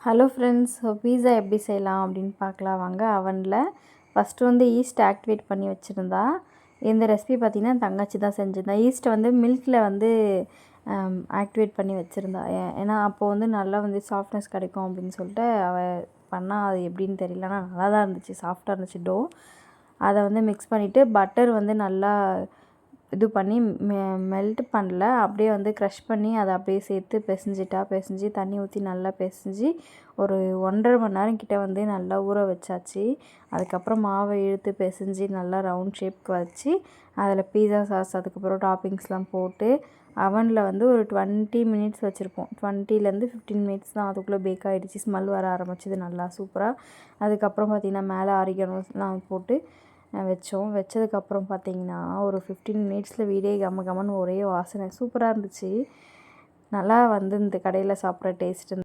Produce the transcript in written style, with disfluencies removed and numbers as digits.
Hello friends, பீஸா எப்படி செய்யலாம் அப்படின்னு பார்க்கலாம் வாங்க. அவனில் ஃபஸ்ட்டு வந்து ஈஸ்ட் ஆக்டிவேட் பண்ணி வச்சுருந்தா. இந்த ரெசிபி பார்த்திங்கன்னா தங்கச்சி தான் செஞ்சுருந்தா. ஈஸ்ட்டை வந்து மில்கில் வந்து ஆக்டிவேட் பண்ணி வச்சுருந்தா. ஏன்னா அப்போது வந்து நல்லா வந்து சாஃப்ட்னஸ் கிடைக்கும் அப்படின்னு சொல்லிட்டு அவள் பண்ணால் அது எப்படின்னு தெரியல, ஆனால் நல்லா தான் இருந்துச்சு, சாஃப்டாக இருந்துச்சு டோ. அதை வந்து மிக்ஸ் பண்ணிவிட்டு பட்டர் வந்து நல்லா இது பண்ணி மெல்ட் பண்ணல, அப்படியே வந்து க்ரஷ் பண்ணி அதை அப்படியே சேர்த்து பிசைஞ்சு தண்ணி ஊற்றி நல்லா பிசைஞ்சு ஒரு 1.5 மணி நேரம் கிட்ட வந்து நல்லா ஊற வச்சாச்சு. அதுக்கப்புறம் மாவை இழுத்து பிசைஞ்சு நல்லா ரவுண்ட் ஷேப்க்கு வச்சு அதில் பீஸா சாஸ் அதுக்கப்புறம் டாப்பிங்ஸ்லாம் போட்டு அவனில் வந்து ஒரு 20 மினிட்ஸ் வச்சுருப்போம். 20லேருந்து 15 மினிட்ஸ் தான், அதுக்குள்ளே பேக் ஆகிடுச்சு. ஸ்மெல் வர ஆரம்பிச்சிது நல்லா சூப்பராக. அதுக்கப்புறம் பார்த்திங்கன்னா மேலே ஆரிகனோஸ்லாம் போட்டு வச்சோம். வச்சதுக்கப்புறம் பார்த்திங்கன்னா ஒரு 15 மினிட்ஸில் வீடே கம கமன்னு ஒரே வாசனை சூப்பராக இருந்துச்சு. நல்லா வந்து இந்த கடையில் சாப்பிட்ற டேஸ்ட்